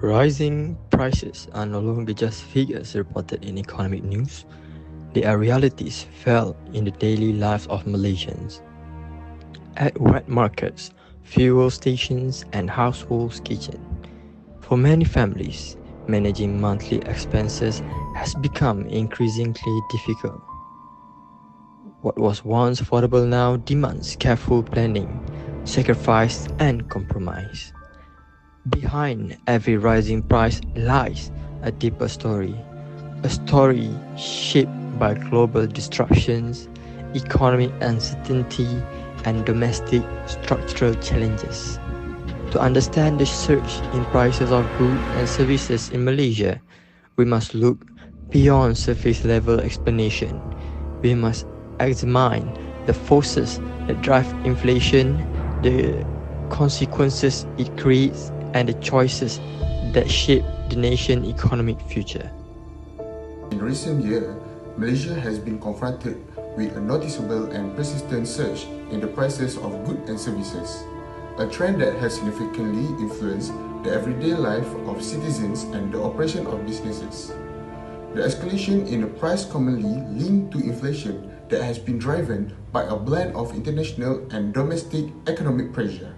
Rising prices are no longer just figures reported in economic news. They are realities felt in the daily lives of Malaysians. At wet markets, fuel stations, and households' kitchen. For many families, managing monthly expenses has become increasingly difficult. What was once affordable now demands careful planning, sacrifice, and compromise. Behind every rising price lies a deeper story, a story shaped by global disruptions, economic uncertainty, and domestic structural challenges. To understand the surge in prices of goods and services in Malaysia, we must look beyond surface-level explanation. We must examine the forces that drive inflation, the consequences it creates, and the choices that shape the nation's economic future. In recent years, Malaysia has been confronted with a noticeable and persistent surge in the prices of goods and services, a trend that has significantly influenced the everyday life of citizens and the operation of businesses. The escalation in the price commonly linked to inflation that has been driven by a blend of international and domestic economic pressure.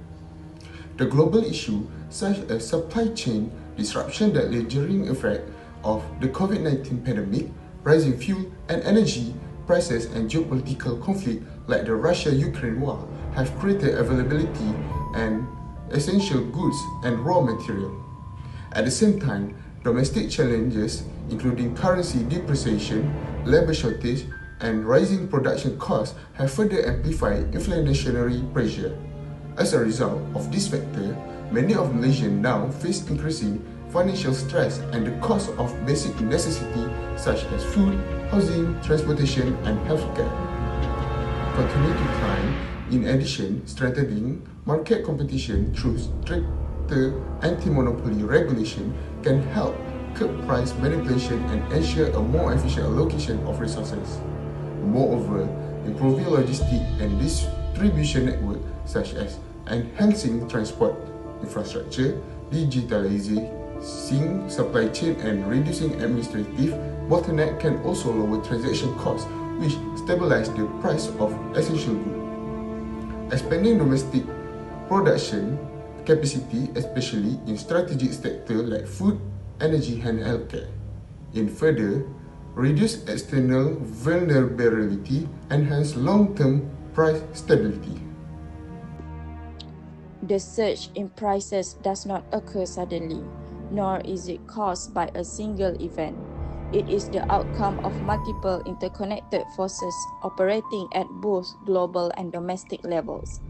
The global issue, such as supply chain disruption, the lingering effect of the COVID-19 pandemic, rising fuel and energy prices, and geopolitical conflict like the Russia-Ukraine war have created availability and essential goods and raw material. At the same time, domestic challenges including currency depreciation, labor shortage, and rising production costs have further amplified inflationary pressure. As a result of this factor, many of Malaysians now face increasing financial stress and the cost of basic necessities such as food, housing, transportation, and healthcare continue to climb. In addition, strengthening market competition through stricter anti-monopoly regulation can help curb price manipulation and ensure a more efficient allocation of resources. Moreover, improving logistics and distribution network such as enhancing transport infrastructure, digitalizing supply chain, and reducing administrative bottleneck can also lower transaction costs, which stabilize the price of essential goods. Expanding domestic production capacity, especially in strategic sectors like food, energy, and healthcare, in further reduce external vulnerability, enhance long-term price stability. The surge in prices does not occur suddenly, nor is it caused by a single event. It is the outcome of multiple interconnected forces operating at both global and domestic levels.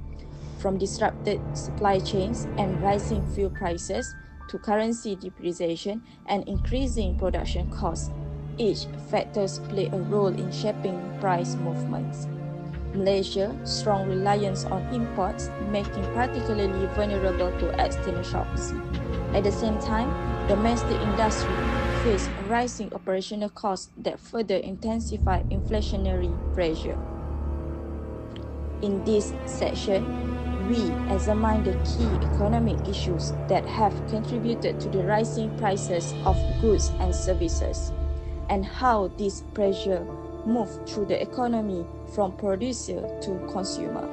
From disrupted supply chains and rising fuel prices to currency depreciation and increasing production costs, each factors play a role in shaping price movements. Malaysia's strong reliance on imports making particularly vulnerable to external shocks. At the same time, domestic industry face rising operational costs that further intensify inflationary pressure. In this section, we examine the key economic issues that have contributed to the rising prices of goods and services, and how this pressure moves through the economy from producer to consumer.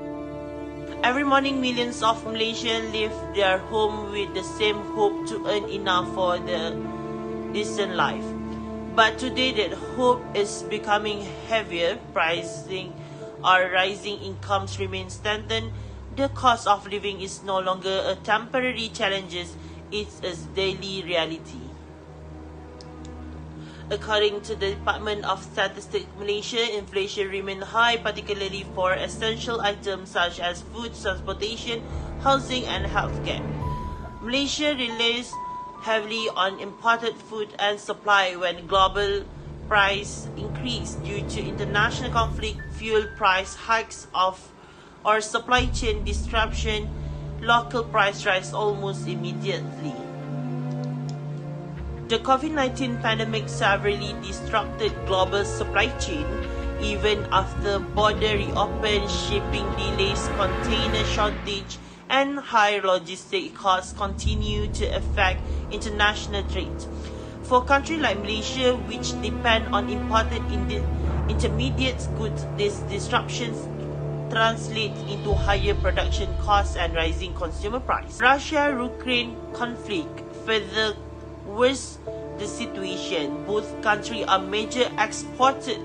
Every morning, millions of Malaysians leave their home with the same hope to earn enough for the decent life. But today, that hope is becoming heavier. Rising incomes remain stunted. The cost of living is no longer a temporary challenge; it's a daily reality. According to the Department of Statistics Malaysia, inflation remains high, particularly for essential items such as food, transportation, housing, and healthcare. Malaysia relies heavily on imported food and supply when global price increase due to international conflict, fuel price hikes or supply chain disruption. Local price rise almost immediately. The COVID-19 pandemic severely disrupted global supply chain. Even after border reopened, shipping delays, container shortage, and high logistic costs continue to affect international trade. For countries like Malaysia, which depend on imported intermediate goods, these disruptions translate into higher production costs and rising consumer price. Russia-Ukraine conflict further worsens the situation. Both countries are major exporters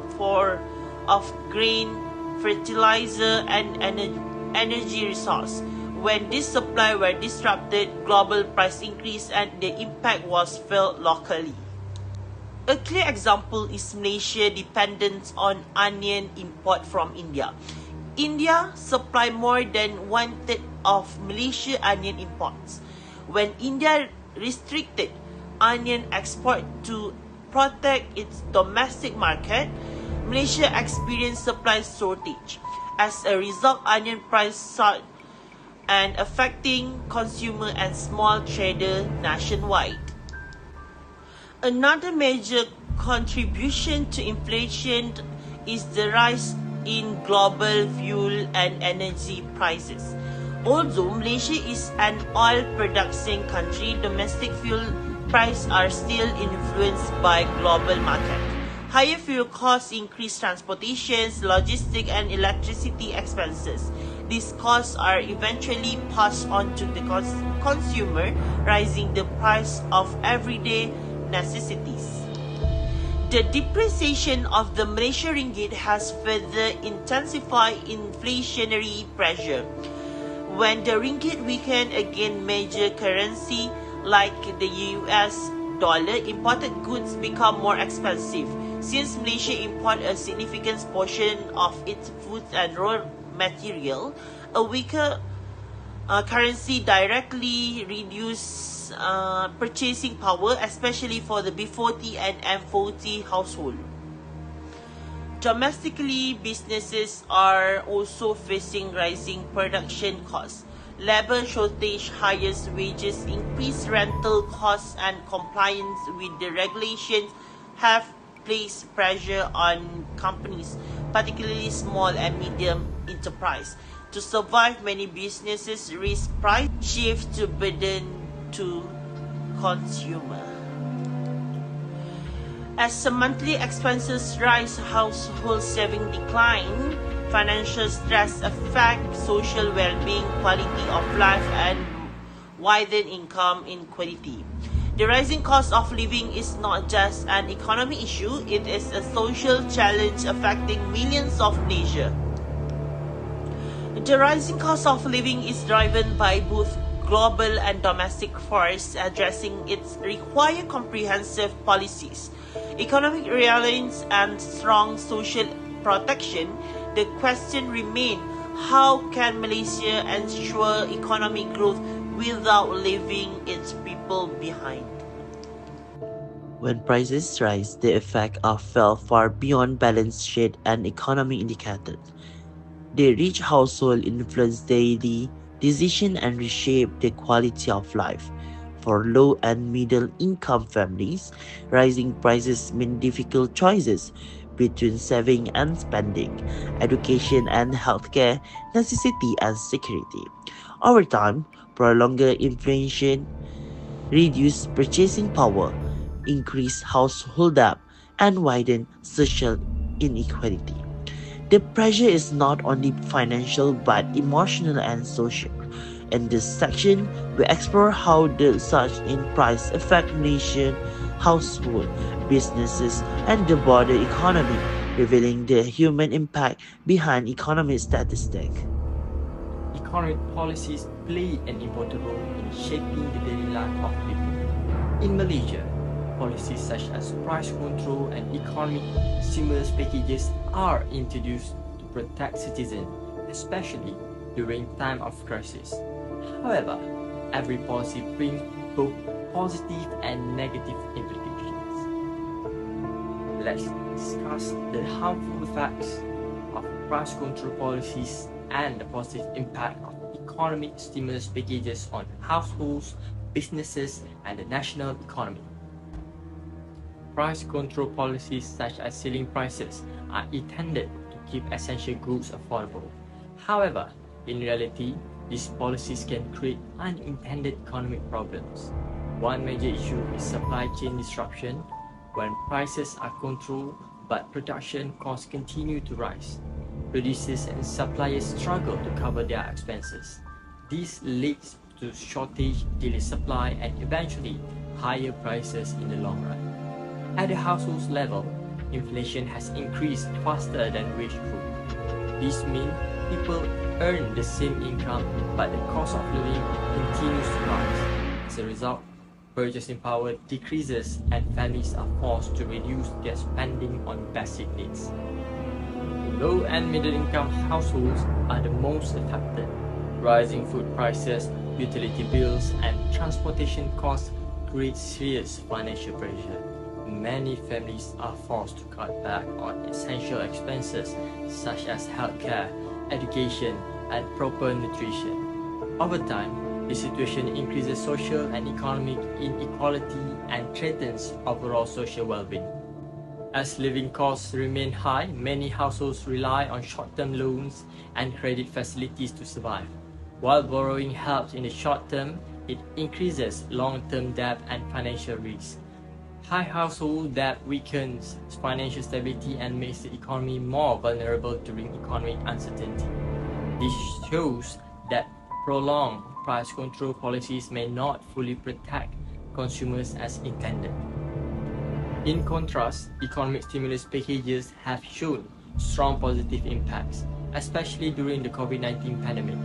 of grain, fertilizer, and energy resource. When this supply were disrupted, global price increased and the impact was felt locally. A clear example is Malaysia's dependence on onion import from India. India supply more than 1/3 of Malaysia onion imports. When India restricted onion export to protect its domestic market, Malaysia experienced supply shortage. As a result, onion price soared and affecting consumer and small trader nationwide. Another major contribution to inflation is the rise in global fuel and energy prices. Although Malaysia is an oil producing country, domestic fuel prices are still influenced by global market. Higher fuel costs increase transportation, logistics, and electricity expenses. These costs are eventually passed on to the consumer, raising the price of everyday necessities. The depreciation of the Malaysian ringgit has further intensified inflationary pressure. When the ringgit weakened against major currency like the US dollar, imported goods become more expensive. Since Malaysia imports a significant portion of its food and raw material, a weaker currency directly reduces purchasing power, especially for the B40 and M40 household. Domestically, businesses are also facing rising production costs. Labor shortage, higher wages, increased rental costs, and compliance with the regulations have placed pressure on companies, particularly small and medium enterprise. To survive, many businesses risk price shift to burden to consumer. As monthly expenses rise, household saving decline, financial stress affect social well-being, quality of life, and widen income inequality. The rising cost of living is not just an economic issue, it is a social challenge affecting millions of Malaysians. The rising cost of living is driven by both global and domestic forces. Addressing it requires comprehensive policies, economic resilience, and strong social protection. The question remains, how can Malaysia ensure economic growth without leaving its people behind? When prices rise, the effects are felt far beyond balance sheet and economic indicators. They reach household, influence daily decisions, and reshape the quality of life. For low and middle income families, rising prices mean difficult choices between saving and spending, education and healthcare, necessity and security. Over time, prolonged inflation reduces purchasing power, increase household debt, and widen social inequality. The pressure is not only financial but emotional and social. In this section, we explore how the surge in price affect nation, household, businesses, and the broader economy, revealing the human impact behind economic statistics. Economic policies play an important role in shaping the daily life of people. In Malaysia, policies such as price control and economic stimulus packages are introduced to protect citizens, especially during time of crisis. However, every policy brings both positive and negative implications. Let's discuss the harmful effects of price control policies and the positive impact of economic stimulus packages on households, businesses, and the national economy. Price control policies such as ceiling prices are intended to keep essential goods affordable. However, in reality, These policies can create unintended economic problems. One major issue is supply chain disruption, when prices are controlled but production costs continue to rise. Producers and suppliers struggle to cover their expenses. This leads to shortage, delayed supply, and eventually higher prices in the long run. At the household level, inflation has increased faster than wage growth. This means people earn the same income, but the cost of living continues to rise. As a result, purchasing power decreases and families are forced to reduce their spending on basic needs. Low and middle-income households are the most affected. Rising food prices, utility bills, and transportation costs create serious financial pressure. Many families are forced to cut back on essential expenses such as healthcare, education, and proper nutrition. Over time, the situation increases social and economic inequality and threatens overall social well-being. As living costs remain high, many households rely on short-term loans and credit facilities to survive. While borrowing helps in the short term, it increases long-term debt and financial risk. High household debt weakens financial stability and makes the economy more vulnerable during economic uncertainty. This shows that prolonged price control policies may not fully protect consumers as intended. In contrast, economic stimulus packages have shown strong positive impacts, especially during the COVID-19 pandemic.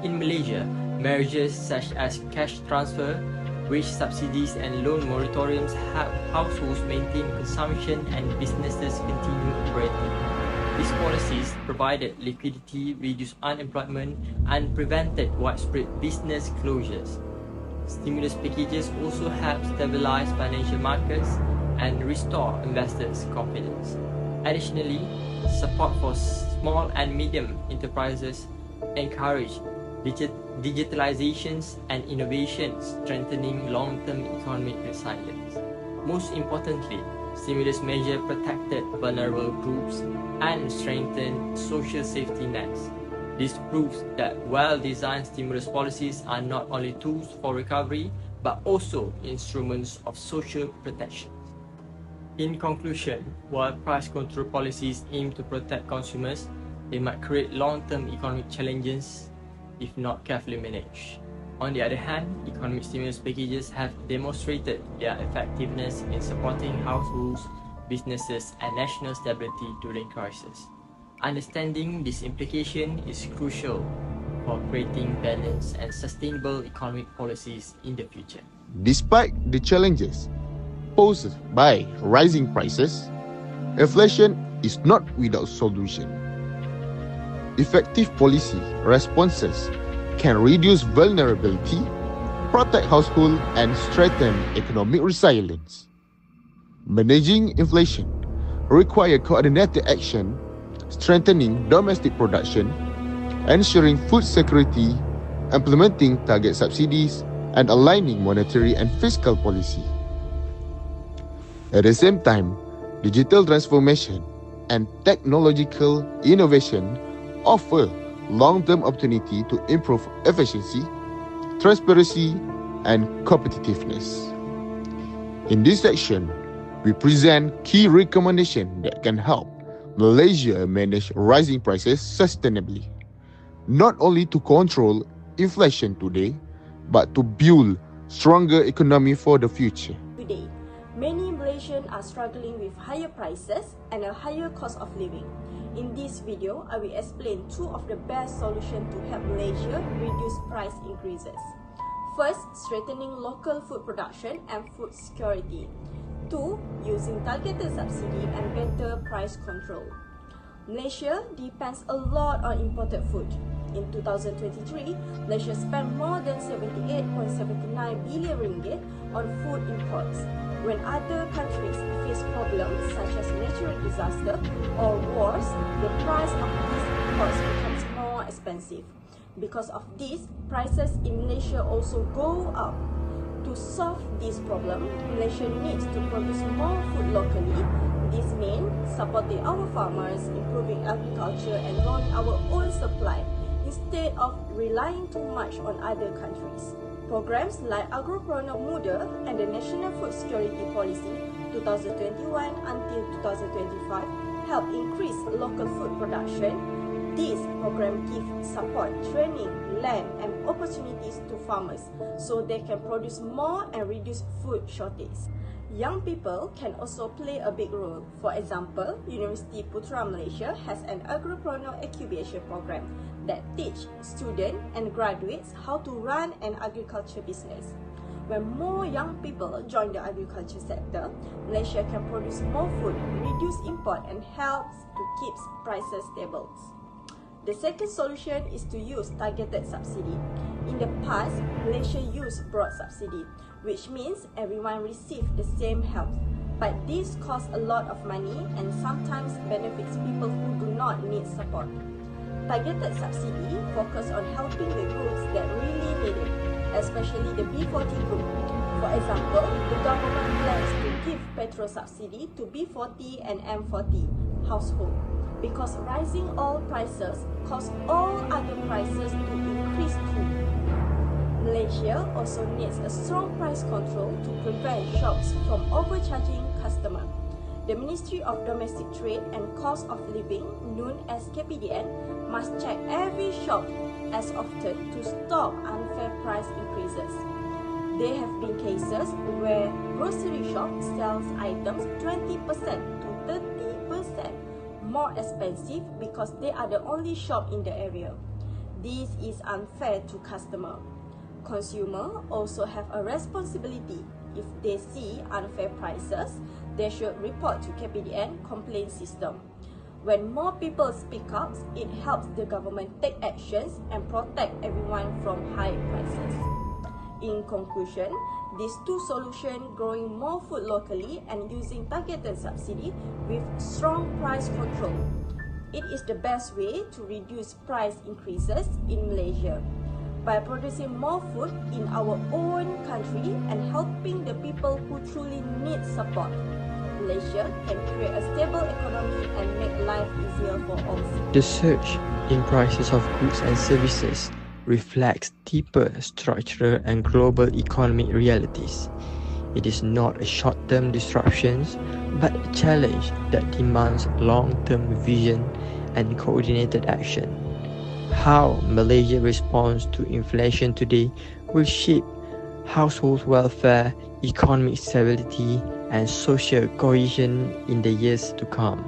In Malaysia, measures such as cash transfer, wage subsidies, and loan moratoriums help households maintain consumption and businesses continue operating. These policies provided liquidity, reduced unemployment, and prevented widespread business closures. Stimulus packages also help stabilize financial markets and restore investors' confidence. Additionally, support for small and medium enterprises encourage digitalizations and innovations, strengthening long-term economic resilience. Most importantly, stimulus measures protected vulnerable groups and strengthened social safety nets. This proves that well-designed stimulus policies are not only tools for recovery, but also instruments of social protection. In conclusion, while price control policies aim to protect consumers, they might create long-term economic challenges if not carefully managed. On the other hand, economic stimulus packages have demonstrated their effectiveness in supporting households, businesses, and national stability during crisis. Understanding this implication is crucial for creating balanced and sustainable economic policies in the future. Despite the challenges posed by rising prices, inflation is not without solution. Effective policy responses can reduce vulnerability, protect households, and strengthen economic resilience. Managing inflation requires coordinated action, strengthening domestic production, ensuring food security, implementing target subsidies, and aligning monetary and fiscal policy. At the same time, digital transformation and technological innovation offer long-term opportunity to improve efficiency, transparency, and competitiveness. In this section, we present key recommendations that can help Malaysia manage rising prices sustainably, not only to control inflation today, but to build stronger economy for the future. Today, many Malaysians are struggling with higher prices and a higher cost of living. In this video, I will explain two of the best solutions to help Malaysia reduce price increases. First, strengthening local food production and food security. 2. Using targeted subsidy and better price control. Malaysia depends a lot on imported food. In 2023, Malaysia spent more than 78.79 billion ringgit on food imports, when other countries face problems such as natural disaster or wars. The price of these imports becomes more expensive. Because of this, prices in Malaysia also go up. To solve this problem, Malaysia needs to produce more food locally. This means supporting our farmers, improving agriculture, and growing our own supply instead of relying too much on other countries. Programs like Agropreneur MUZHAR and the National Food Security Policy 2021 until 2025 help increase local food production. This program gives support, training, land and opportunities to farmers so they can produce more and reduce food shortage. Young people can also play a big role. For example, University Putra Malaysia has an Agropreneur incubation program that teach students and graduates how to run an agriculture business. When more young people join the agriculture sector, Malaysia can produce more food, reduce import and helps to keep prices stable. The second solution is to use targeted subsidy. In the past, Malaysia used broad subsidy, which means everyone received the same help. But this costs a lot of money and sometimes benefits people who do not need support. Targeted subsidy focus on helping the groups that really need it, especially the B40 group. For example, the government plans to give petrol subsidy to B40 and M40 household because rising oil prices cause all other prices to increase too. Malaysia also needs a strong price control to prevent shops from overcharging customers. The Ministry of Domestic Trade and Cost of Living, known as KPDN, must check every shop as often to stop unfair price increases. There have been cases where grocery shops sells items 20% to 30% more expensive because they are the only shop in the area. This is unfair to customers. Consumers also have a responsibility. If they see unfair prices, they should report to KPDN complaint system. When more people speak up, it helps the government take actions and protect everyone from high prices. In conclusion, these two solutions, growing more food locally and using targeted subsidy with strong price control, it is the best way to reduce price increases in Malaysia. By producing more food in our own country and helping the people who truly need support, Malaysia can create a stable economy and make life easier for all. The surge in prices of goods and services reflects deeper structural and global economic realities. It is not a short-term disruption, but a challenge that demands long-term vision and coordinated action. How Malaysia responds to inflation today will shape household welfare, economic stability, and social cohesion in the years to come.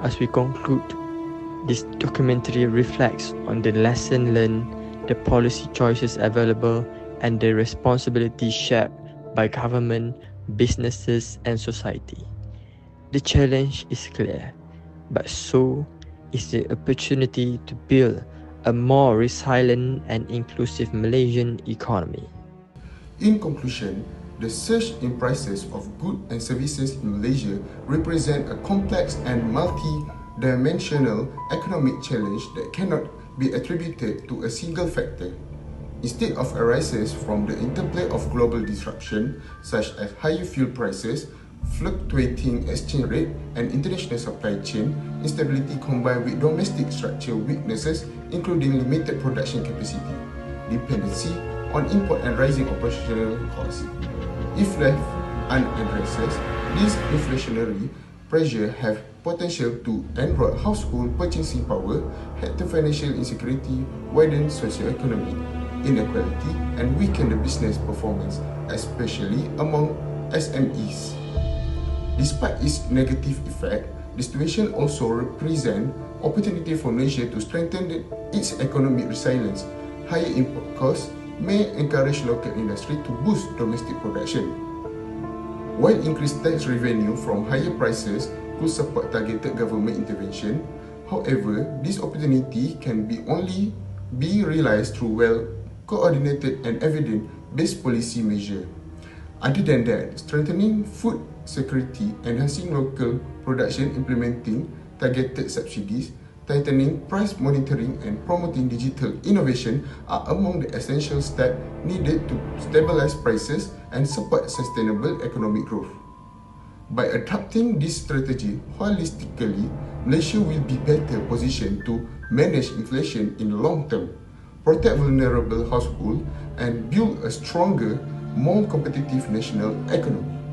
As we conclude, this documentary reflects on the lesson learned, the policy choices available, and the responsibilities shared by government, businesses, and society. The challenge is clear, but so is the opportunity to build a more resilient and inclusive Malaysian economy. In conclusion, the surge in prices of goods and services in Malaysia represent a complex and multi-dimensional economic challenge that cannot be attributed to a single factor. Instead of arises from the interplay of global disruption such as higher fuel prices, fluctuating exchange rate and international supply chain instability combined with domestic structural weaknesses including limited production capacity, dependency on import and rising operational costs. If left unaddressed, these inflationary pressure have potential to erode household purchasing power, head to financial insecurity, widen socioeconomic inequality, and weaken the business performance, especially among SMEs. Despite its negative effect, the situation also represents opportunity for Malaysia to strengthen its economic resilience. Higher import costs may encourage local industry to boost domestic production, while increased tax revenue from higher prices could support targeted government intervention. However, this opportunity can only be realized through well-coordinated and evidence-based policy measures. Other than that, strengthening food security, enhancing local production, implementing targeted subsidies, tightening price monitoring, and promoting digital innovation are among the essential steps needed to stabilize prices and support sustainable economic growth. By adopting this strategy holistically, Malaysia will be better positioned to manage inflation in the long term, protect vulnerable households, and build a stronger, more competitive national economy.